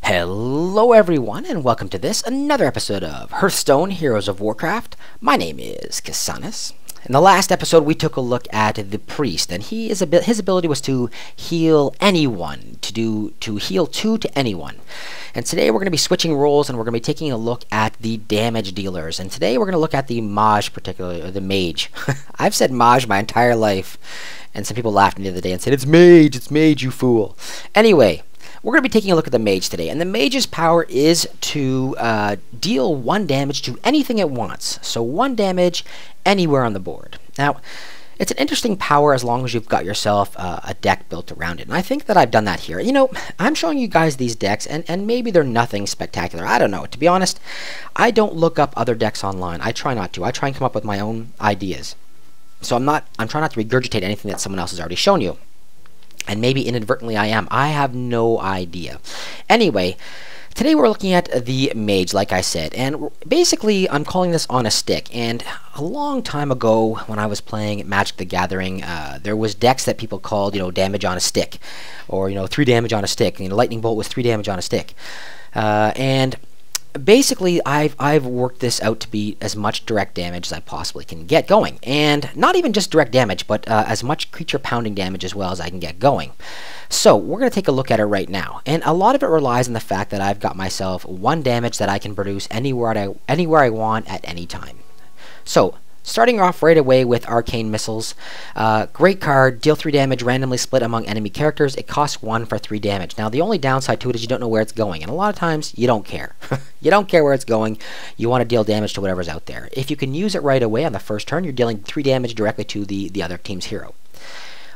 Hello everyone, and welcome to another episode of Hearthstone, Heroes of Warcraft. My name is Casanis. In the last episode, we took a look at the priest, and his ability was to heal anyone, to heal 2 to anyone. And today we're going to be switching roles, and we're going to be taking a look at the damage dealers. And today we're going to look at the Mage, particularly, or the Mage. I've said Mage my entire life, and some people laughed at me the other day and said, it's Mage, you fool. Anyway, we're going to be taking a look at the Mage today, and the Mage's power is to deal 1 damage to anything it wants. So 1 damage anywhere on the board. Now, it's an interesting power as long as you've got yourself a deck built around it, and I think that I've done that here. You know, I'm showing you guys these decks, and maybe they're nothing spectacular. I don't know. To be honest, I don't look up other decks online. I try not to. I try and come up with my own ideas. So I'm trying not to regurgitate anything that someone else has already shown you. And maybe inadvertently I am. I have no idea. Anyway, today we're looking at the Mage, like I said. And basically, I'm calling this on a stick. And a long time ago, when I was playing Magic the Gathering, there was decks that people called, damage on a stick. Or, 3 damage on a stick. Lightning Bolt was 3 damage on a stick. And basically, I've worked this out to be as much direct damage as I possibly can get going. And not even just direct damage, but as much creature pounding damage as well as I can get going. So, we're going to take a look at it right now. And a lot of it relies on the fact that I've got myself 1 damage that I can produce anywhere I want at any time. So, starting off right away with Arcane Missiles. Great card, deal 3 damage, randomly split among enemy characters. It costs 1 for 3 damage. Now, the only downside to it is you don't know where it's going, and a lot of times, you don't care. You don't care where it's going. You want to deal damage to whatever's out there. If you can use it right away on the first turn, you're dealing 3 damage directly to the other team's hero.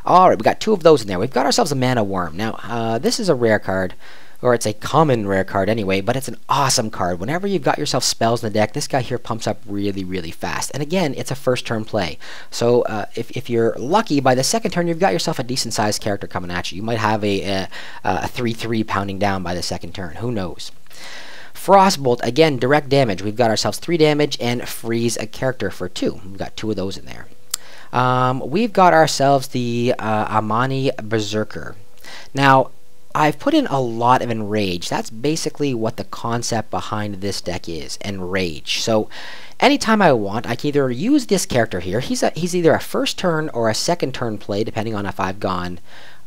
Alright, we got 2 of those in there. We've got ourselves a Mana Worm. Now, this is a rare card. Or it's a common rare card anyway, but it's an awesome card. Whenever you've got yourself spells in the deck, this guy here pumps up really, really fast. And again, it's a first turn play. So if you're lucky, by the second turn, you've got yourself a decent sized character coming at you. You might have a 3/3 pounding down by the second turn. Who knows? Frostbolt, again, direct damage. We've got ourselves 3 damage and freeze a character for 2. We've got 2 of those in there. We've got ourselves the Amani Berserker. Now, I've put in a lot of enrage. That's basically what the concept behind this deck is, enrage. So anytime I want, I can either use this character here. He's either a first turn or a second turn play, depending on if I've gone,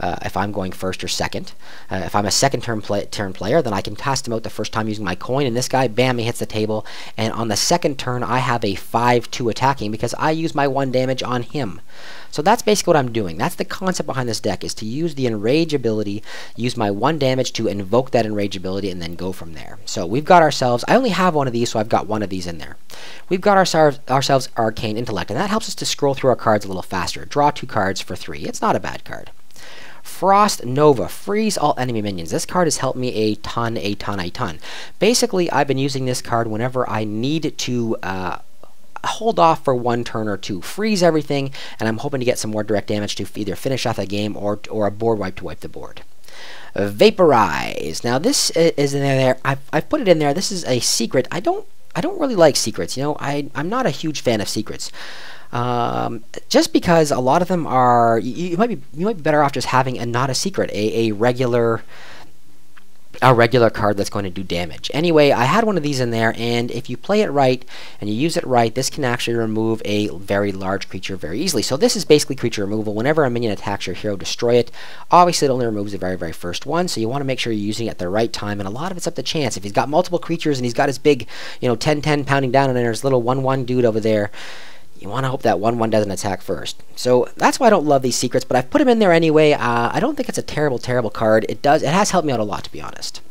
if I'm going first or second. If I'm a second turn player, then I can cast him out the first time using my coin, and this guy, bam, he hits the table. And on the second turn, I have a 5/2 attacking because I use my 1 damage on him. So that's basically what I'm doing. That's the concept behind this deck, is to use the enrage ability, use my 1 damage to invoke that enrage ability, and then go from there. So we've got ourselves, I only have 1 of these, so I've got 1 of these in there. We've got ourselves Arcane Intellect, and that helps us to scroll through our cards a little faster. Draw 2 cards for 3. It's not a bad card. Frost Nova, freeze all enemy minions. This card has helped me a ton. Basically, I've been using this card whenever I need to hold off for 1 turn or 2, freeze everything, and I'm hoping to get some more direct damage to either finish off the game or a board wipe to wipe the board. Vaporize. Now this is in there. I've put it in there. This is a secret. I don't really like secrets. I'm not a huge fan of secrets. Just because a lot of them are, you might be better off just having not a secret, a regular card that's going to do damage. Anyway, I had 1 of these in there, and if you play it right and you use it right, this can actually remove a very large creature very easily. So this is basically creature removal. Whenever a minion attacks your hero, destroy it. Obviously, it only removes the very, very first one, so you want to make sure you're using it at the right time, and a lot of it's up to chance. If he's got multiple creatures and he's got his big, 10/10 pounding down, and there's little 1/1 dude over there, you want to hope that 1/1 doesn't attack first. So that's why I don't love these secrets, but I've put them in there anyway. I don't think it's a terrible card. It has helped me out a lot, to be honest.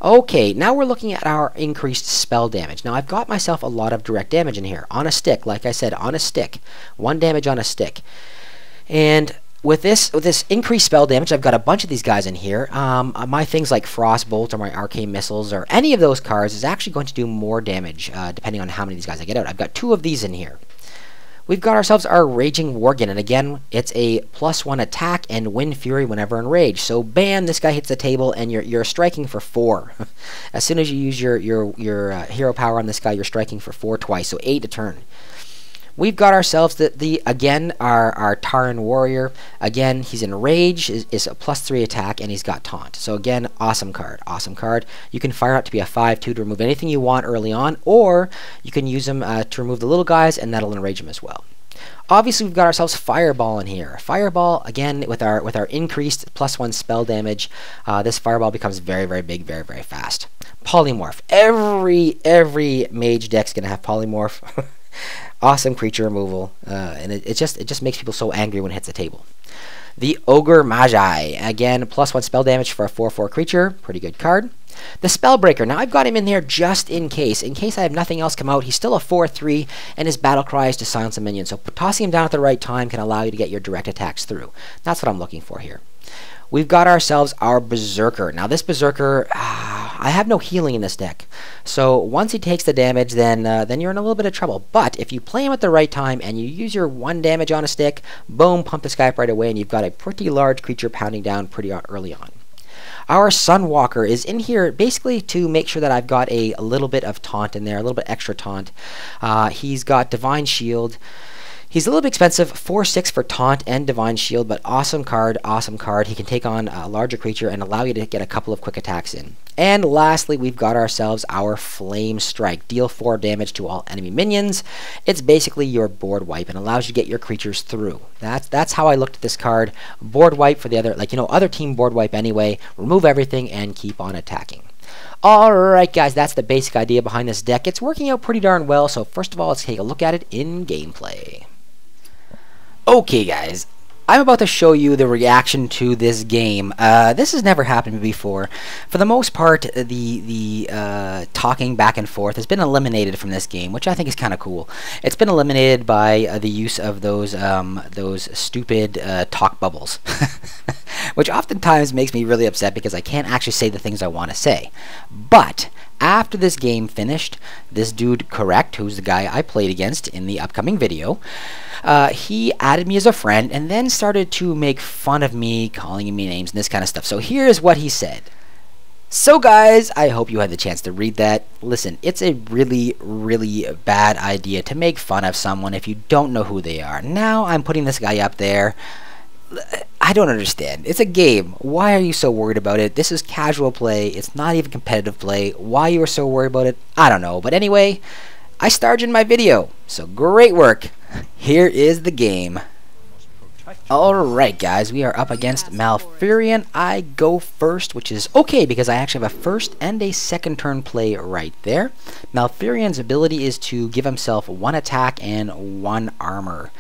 Okay, now we're looking at our increased spell damage. Now, I've got myself a lot of direct damage in here. On a stick, like I said, on a stick. 1 damage on a stick. And with this increased spell damage, I've got a bunch of these guys in here. My things like Frostbolt or my Arcane Missiles or any of those cards is actually going to do more damage, depending on how many of these guys I get out. I've got 2 of these in here. We've got ourselves our Raging Worgen, and again, it's a +1 attack and Wind Fury whenever enraged. So bam, this guy hits the table, and you're striking for 4. As soon as you use your hero power on this guy, you're striking for 4 twice, so 8 a turn. we've got ourselves again our Taran warrior. Again, he's enrage, is a +3 attack, and he's got taunt. So again, awesome card, awesome card. You can fire out to be a 5/2 to remove anything you want early on, or you can use him to remove the little guys, and that'll enrage him as well. Obviously, we've got ourselves Fireball in here. Fireball, again, with our increased +1 spell damage, this Fireball becomes very, very big, very, very fast. Polymorph. Every Mage deck's gonna have Polymorph. Awesome creature removal, and it just makes people so angry when it hits the table. The Ogre Magi. Again, +1 spell damage for a 4/4 creature. Pretty good card. The Spellbreaker. Now, I've got him in there just in case. In case I have nothing else come out, he's still a 4/3, and his battle cry is to silence a minion. So tossing him down at the right time can allow you to get your direct attacks through. That's what I'm looking for here. We've got ourselves our Berserker. Now, this Berserker, I have no healing in this deck. So once he takes the damage, then you're in a little bit of trouble. But if you play him at the right time and you use your 1 damage on a stick, boom, pump this guy up right away, and you've got a pretty large creature pounding down pretty early on. Our Sunwalker is in here basically to make sure that I've got a little bit of taunt in there, a little bit extra taunt. He's got Divine Shield. He's a little bit expensive, 4/6 for taunt and Divine Shield, but awesome card, awesome card. He can take on a larger creature and allow you to get a couple of quick attacks in. And lastly, we've got ourselves our Flame Strike. Deal 4 damage to all enemy minions. It's basically your board wipe and allows you to get your creatures through. That's how I looked at this card. Board wipe for the other, other team board wipe anyway. Remove everything and keep on attacking. Alright guys, that's the basic idea behind this deck. It's working out pretty darn well, so first of all, let's take a look at it in gameplay. Okay guys, I'm about to show you the reaction to this game. This has never happened before. For the most part, the talking back and forth has been eliminated from this game, which I think is kind of cool. It's been eliminated by the use of those stupid talk bubbles, which oftentimes makes me really upset because I can't actually say the things I want to say. But after this game finished, this dude Correct, who's the guy I played against in the upcoming video, he added me as a friend and then started to make fun of me, calling me names and this kind of stuff. So here's what he said. So guys, I hope you had the chance to read that. Listen, it's a really, really bad idea to make fun of someone if you don't know who they are. Now I'm putting this guy up there. I don't understand. It's a game. Why are you so worried about it? This is casual play. It's not even competitive play. Why you are so worried about it, I don't know. But anyway, I starred in my video, so great work. Here is the game. Alright guys, we are up against Malfurion. I go first, which is okay because I actually have a first and a second turn play right there. Malfurion's ability is to give himself 1 attack and 1 armor.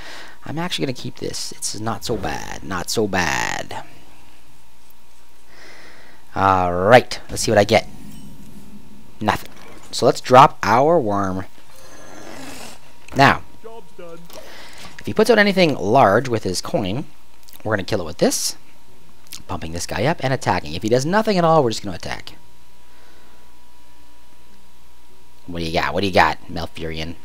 I'm actually going to keep this. It's not so bad. Not so bad. Alright, let's see what I get. Nothing. So let's drop our worm. Now, if he puts out anything large with his coin, we're going to kill it with this. Pumping this guy up and attacking. If he does nothing at all, we're just going to attack. What do you got? What do you got, Malfurion?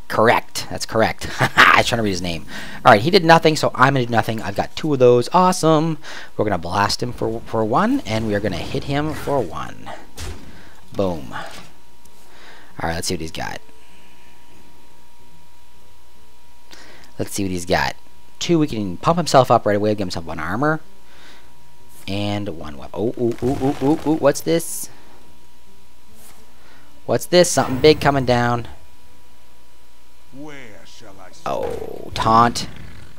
Correct. That's correct. I was trying to read his name. Alright, he did nothing, so I'm going to do nothing. I've got 2 of those. Awesome. We're going to blast him for 1, and we are going to hit him for 1. Boom. Alright, let's see what he's got. Let's see what he's got. 2, we can pump himself up right away, give himself 1 armor. And 1 weapon. Oh, what's this? What's this? Something big coming down. Where shall I Oh, taunt.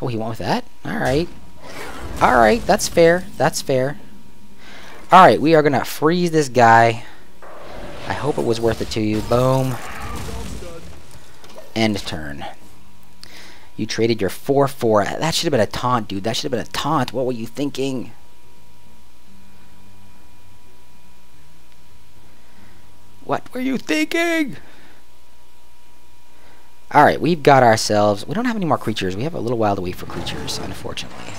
Oh, he went with that? Alright. Alright, that's fair. That's fair. Alright, we are going to freeze this guy. I hope it was worth it to you. Boom. End turn. You traded your 4/4. That should have been a taunt, dude. That should have been a taunt. What were you thinking? What were you thinking? Alright, we've got ourselves... We don't have any more creatures. We have a little while to wait for creatures, unfortunately.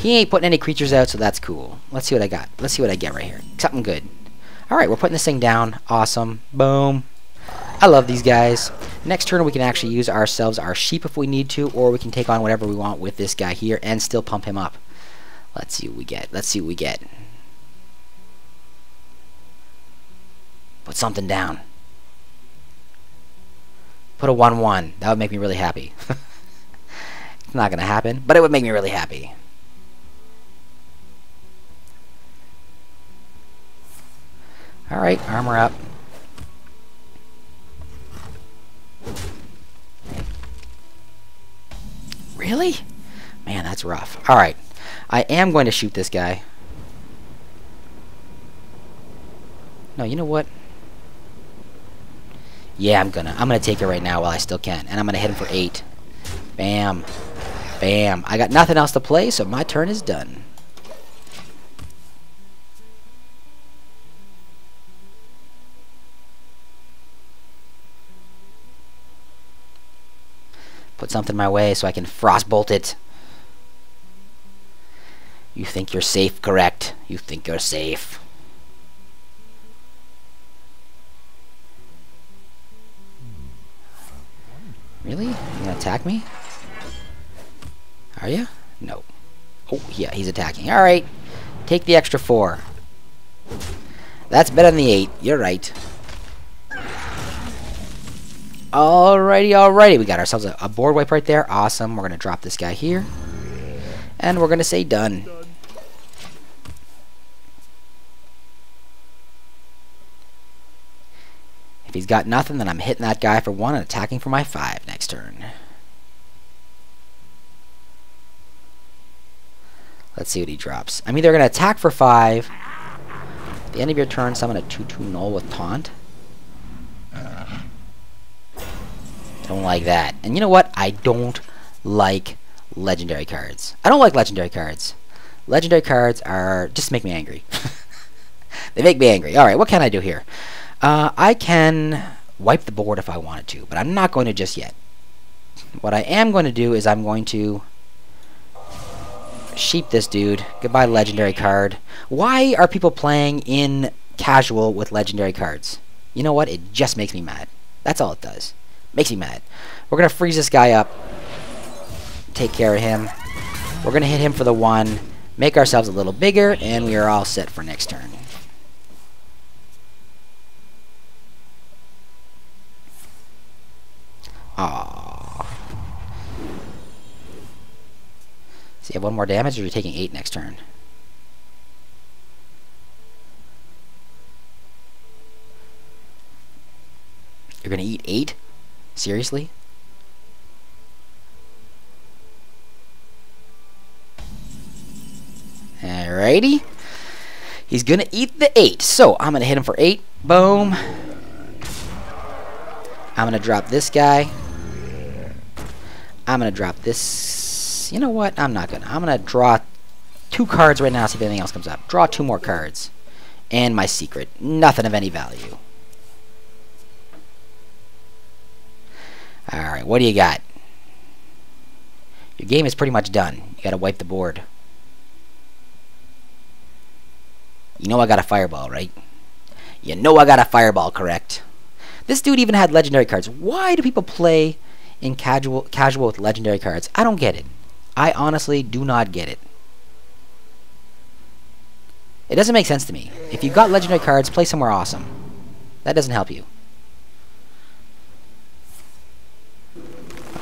He ain't putting any creatures out, so that's cool. Let's see what I got. Let's see what I get right here. Something good. Alright, we're putting this thing down. Awesome. Boom. I love these guys. Next turn, we can actually use ourselves our sheep if we need to, or we can take on whatever we want with this guy here and still pump him up. Let's see what we get. Let's see what we get. Put something down. Put a 1/1. That would make me really happy. It's not gonna happen, but it would make me really happy. Alright, armor up. Really? Man, that's rough. Alright. I am going to shoot this guy. No, you know what? Yeah, I'm gonna take it right now while I still can. And I'm gonna hit him for 8. Bam. Bam. I got nothing else to play, so my turn is done. Put something my way so I can frostbolt it. You think you're safe, correct? You think you're safe. Really? You gonna attack me? Are you? No. Oh, yeah, he's attacking. Alright. Take the extra 4. That's better than the 8. You're right. Alrighty, alrighty. We got ourselves a board wipe right there. Awesome. We're going to drop this guy here. And we're going to say done. If he's got nothing, then I'm hitting that guy for 1 and attacking for my 5 next turn. Let's see what he drops. I'm either going to attack for 5. At the end of your turn, summon a 2/2 null with taunt. Don't like that. And you know what? I don't like legendary cards. I don't like legendary cards. Legendary cards are just make me angry. They make me angry. Alright, what can I do here? I can wipe the board if I wanted to, but I'm not going to just yet. What I am going to do is I'm going to sheep this dude. Goodbye, legendary card. Why are people playing in casual with legendary cards? You know what? It just makes me mad. That's all it does. Makes me mad. We're going to freeze this guy up. Take care of him. We're going to hit him for the 1. Make ourselves a little bigger, and we are all set for next turn. Aww. So you have 1 more damage, or you're taking 8 next turn? You're going to eat 8? Seriously? Alrighty. He's going to eat the 8. So, I'm going to hit him for 8. Boom. I'm going to drop this guy. I'm going to drop this. You know what? I'm not going to. I'm going to draw 2 cards right now, see if anything else comes up. Draw 2 more cards. And my secret. Nothing of any value. Alright, what do you got? Your game is pretty much done. You gotta wipe the board. You know I got a fireball, right? You know I got a fireball, correct? This dude even had legendary cards. Why do people play in casual with legendary cards? I don't get it. I honestly do not get it. It doesn't make sense to me. If you've got legendary cards, play somewhere awesome. That doesn't help you.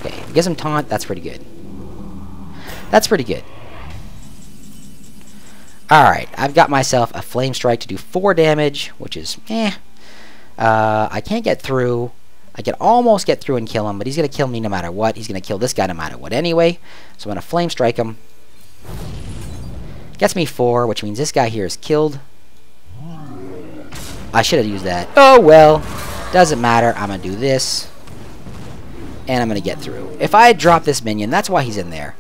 Okay, get some taunt. That's pretty good. That's pretty good. Alright, I've got myself a Flame Strike to do 4 damage, which is, I can't get through. I can almost get through and kill him, but he's going to kill me no matter what. He's going to kill this guy no matter what anyway. So I'm going to Flame Strike him. Gets me 4, which means this guy here is killed. I should have used that. Oh well. Doesn't matter. I'm going to do this. And I'm going to get through. If I had dropped this minion, that's why he's in there.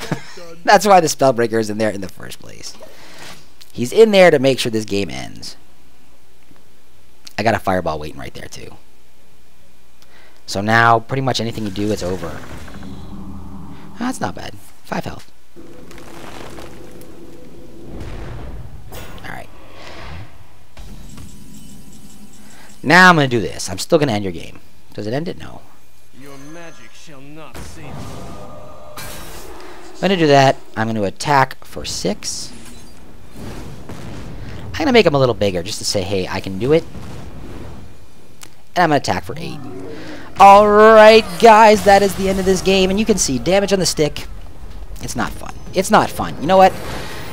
That's why the Spellbreaker is in there in the first place. He's in there to make sure this game ends. I got a fireball waiting right there too. So now, pretty much anything you do, it's over. That's not bad. 5 health. Alright. Now I'm going to do this. I'm still going to end your game. Does it end it? No. Your magic shall not save you. I'm going to do that. I'm going to attack for 6. I'm going to make him a little bigger just to say, hey, I can do it. and I'm going to attack for 8. Alright, guys, that is the end of this game, and you can see damage on the stick. It's not fun. It's not fun. You know what?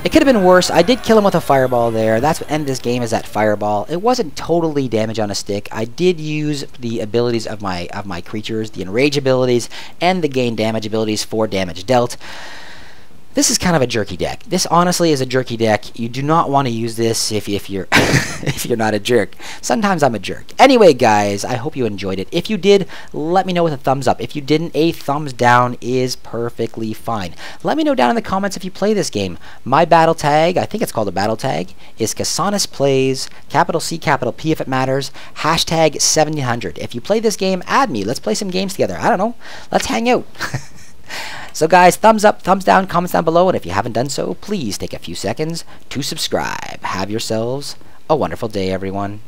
It could have been worse. I did kill him with a fireball there. That's what ended this game, is that fireball. It wasn't totally damage on a stick. I did use the abilities of my creatures, the enrage abilities, and the gain damage abilities for damage dealt. This is kind of a jerky deck. This honestly is a jerky deck. You do not want to use this if you're if you're not a jerk. Sometimes I'm a jerk. Anyway, guys, I hope you enjoyed it. If you did, let me know with a thumbs up. If you didn't, a thumbs down is perfectly fine. Let me know down in the comments if you play this game. My battle tag, I think it's called a battle tag, is CasanisPlays, capital C, capital P if it matters, hashtag 1700. If you play this game, add me. Let's play some games together. I don't know. Let's hang out. So guys, thumbs up, thumbs down, comments down below, and if you haven't done so, please take a few seconds to subscribe. Have yourselves a wonderful day, everyone.